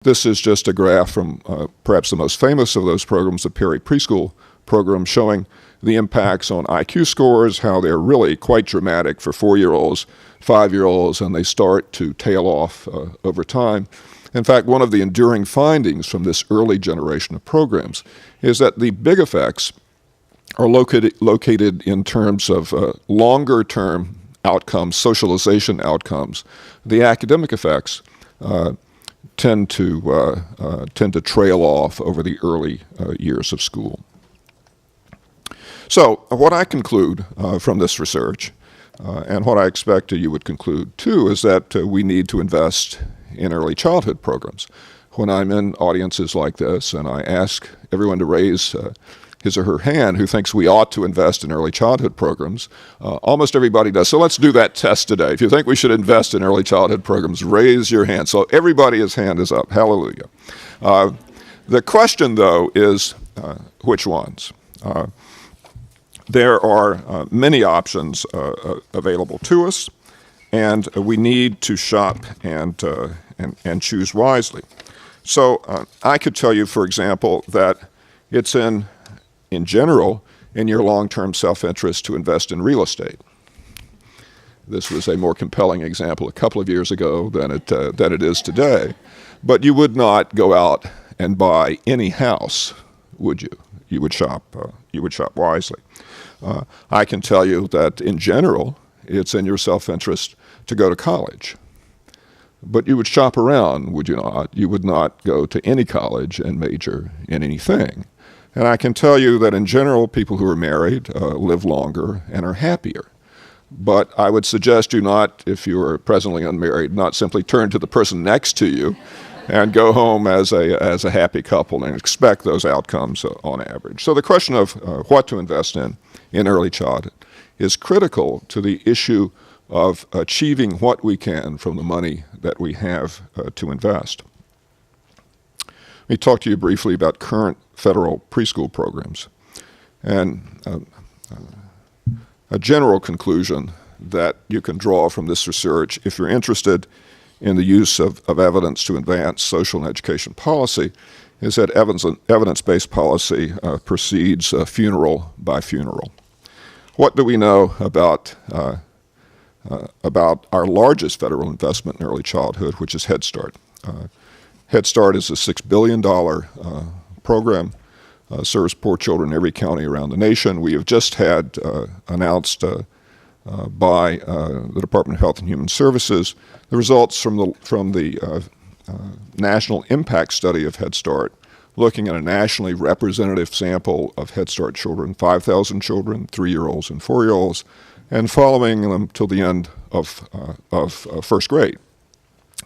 This is just a graph from perhaps the most famous of those programs, the Perry Preschool program, showing the impacts on IQ scores, how they're really quite dramatic for 4-year-olds, 5-year-olds, and they start to tail off over time. In fact, one of the enduring findings from this early generation of programs is that the big effects are located in terms of longer-term outcomes, socialization outcomes. The academic effects tend to trail off over the early years of school. So what I conclude from this research, and what I expect you would conclude too, is that we need to invest in early childhood programs. When I'm in audiences like this and I ask everyone to raise his or her hand who thinks we ought to invest in early childhood programs, almost everybody does. So let's do that test today. If you think we should invest in early childhood programs, raise your hand. So everybody's hand is up. Hallelujah. The question, though, is which ones? There are many options available to us, and we need to shop and choose wisely. So I could tell you, for example, that it's in general, in your long-term self-interest to invest in real estate. This was a more compelling example a couple of years ago than it is today. But you would not go out and buy any house, would you? You would shop wisely. I can tell you that in general, it's in your self-interest to go to college. But you would shop around, would you not? You would not go to any college and major in anything. And I can tell you that in general, people who are married live longer and are happier. But I would suggest you not, if you are presently unmarried, not simply turn to the person next to you and go home as a happy couple and expect those outcomes on average. So the question of what to invest in early childhood is critical to the issue of achieving what we can from the money that we have to invest. Let me talk to you briefly about current federal preschool programs. And a general conclusion that you can draw from this research, if you're interested in the use of evidence to advance social and education policy, is that evidence-based policy proceeds funeral by funeral. What do we know about our largest federal investment in early childhood, which is Head Start? Head Start is a $6 billion program, serves poor children in every county around the nation. We have just had announced by the Department of Health and Human Services the results from the national impact study of Head Start, looking at a nationally representative sample of Head Start children, 5,000 children, 3-year-olds and 4-year-olds, and following them till the end of first grade.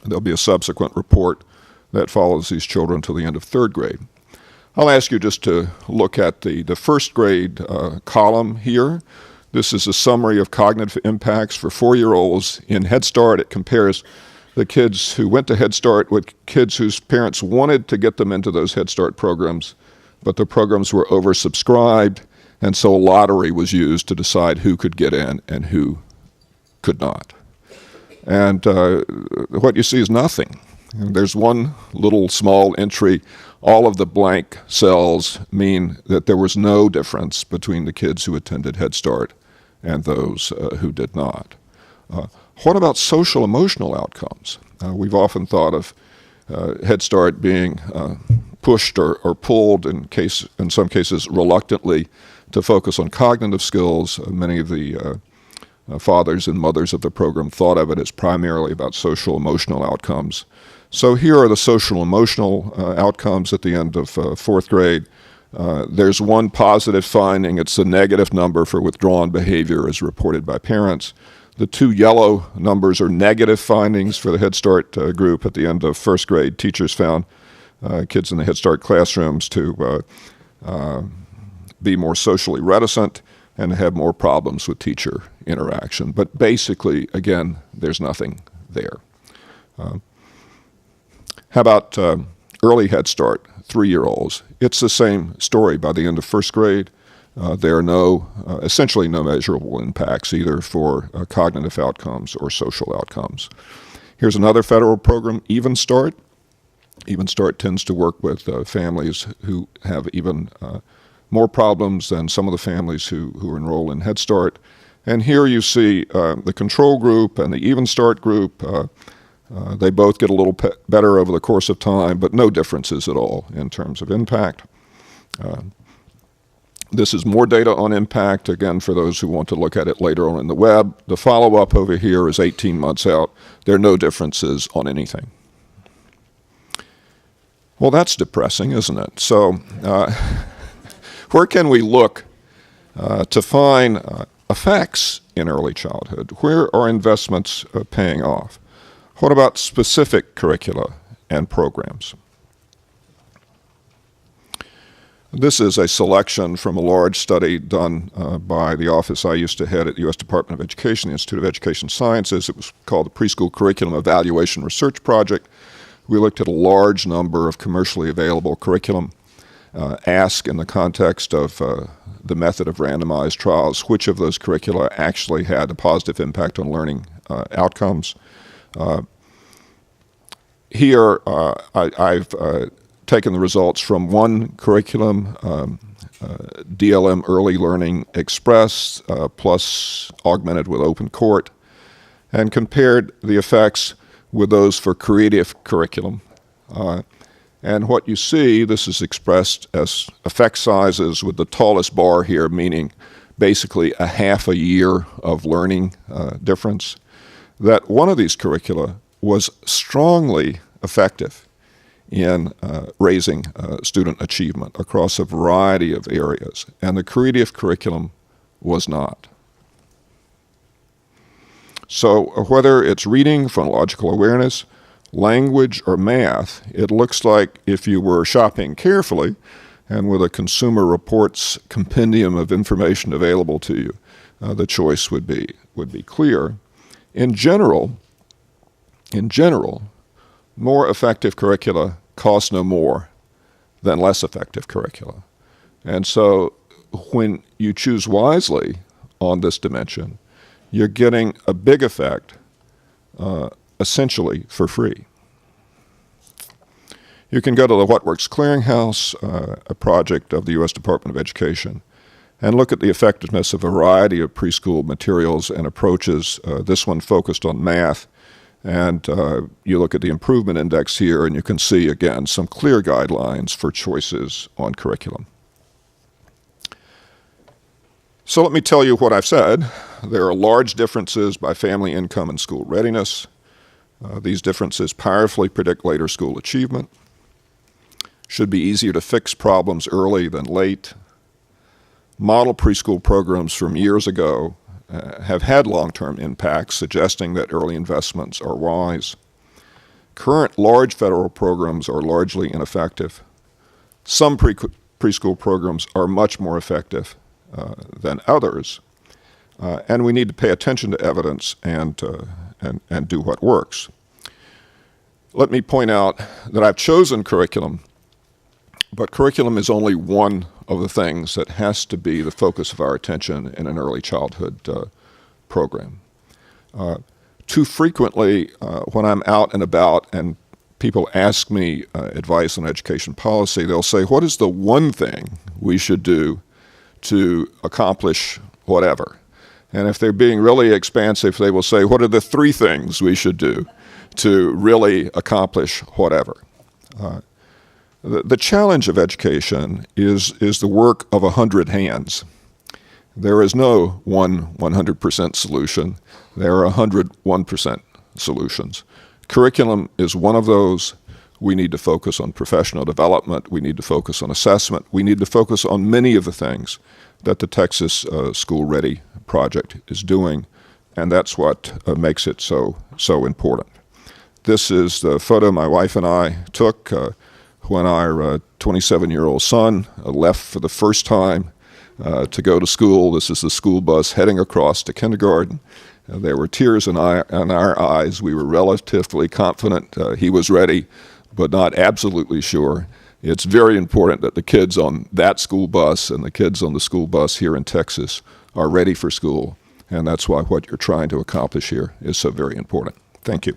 There'll be a subsequent report that follows these children till the end of third grade. I'll ask you just to look at the first grade column here. This is a summary of cognitive impacts for 4-year-olds in Head Start. It compares the kids who went to Head Start with kids whose parents wanted to get them into those Head Start programs, but the programs were oversubscribed, and so a lottery was used to decide who could get in and who could not. And what you see is nothing. And there's one little small entry. All of the blank cells mean that there was no difference between the kids who attended Head Start and those who did not. What about social emotional outcomes? We've often thought of Head Start being pushed or pulled, in some cases reluctantly, to focus on cognitive skills. Many of the fathers and mothers of the program thought of it as primarily about social emotional outcomes. So here are the social emotional outcomes at the end of fourth grade. There's one positive finding. It's the negative number for withdrawn behavior as reported by parents. The two yellow numbers are negative findings for the Head Start group at the end of first grade. Teachers found kids in the Head Start classrooms to be more socially reticent and have more problems with teacher interaction. But basically, again, there's nothing there. How about early Head Start, 3-year-olds? It's the same story. By the end of first grade, there are essentially no measurable impacts either for cognitive outcomes or social outcomes. Here's another federal program, Even Start. Even Start tends to work with families who have even more problems than some of the families who enroll in Head Start. And here you see the control group and the Even Start group. They both get a little better over the course of time, but no differences at all in terms of impact. This is more data on impact, again, for those who want to look at it later on in the web. The follow-up over here is 18 months out. There are no differences on anything. Well, that's depressing, isn't it? So where can we look to find effects in early childhood? Where are investments paying off? What about specific curricula and programs? This is a selection from a large study done by the office I used to head at the U.S. Department of Education, the Institute of Education Sciences. It was called the Preschool Curriculum Evaluation Research Project. We looked at a large number of commercially available curriculum, asked in the context of the method of randomized trials, which of those curricula actually had a positive impact on learning outcomes. Here, I've taken the results from one curriculum, DLM Early Learning Express, plus augmented with Open Court, and compared the effects with those for creative curriculum. And what you see, this is expressed as effect sizes with the tallest bar here, meaning basically a half a year of learning difference, that one of these curricula was strongly effective in raising student achievement across a variety of areas, and the creative curriculum was not. So whether it's reading, phonological awareness, language, or math, it looks like if you were shopping carefully and with a Consumer Reports compendium of information available to you, the choice would be clear. In general, more effective curricula cost no more than less effective curricula. And so when you choose wisely on this dimension, you're getting a big effect essentially for free. You can go to the What Works Clearinghouse, a project of the U.S. Department of Education, and look at the effectiveness of a variety of preschool materials and approaches. This one focused on math. And you look at the improvement index here, and you can see, again, some clear guidelines for choices on curriculum. So let me tell you what I've said. There are large differences by family income and school readiness. These differences powerfully predict later school achievement. Should be easier to fix problems early than late. Model preschool programs from years ago have had long-term impacts, suggesting that early investments are wise. Current large federal programs are largely ineffective. Some preschool programs are much more effective than others, and we need to pay attention to evidence and do what works. Let me point out that I've chosen curriculum, but curriculum is only one of the things that has to be the focus of our attention in an early childhood program. Too frequently, when I'm out and about and people ask me advice on education policy, they'll say, what is the one thing we should do to accomplish whatever? And if they're being really expansive, they will say, what are the three things we should do to really accomplish whatever? The challenge of education is the work of 100 hands. There is no one 100% solution. There are 101% solutions. Curriculum is one of those. We need to focus on professional development. We need to focus on assessment. We need to focus on many of the things that the Texas School Ready project is doing, and that's what makes it so important. This is the photo my wife and I took when our 27-year-old son left for the first time to go to school. This is the school bus heading across to kindergarten. There were tears in our eyes. We were relatively confident he was ready, but not absolutely sure. It's very important that the kids on that school bus and the kids on the school bus here in Texas are ready for school, and that's why what you're trying to accomplish here is so very important. Thank you.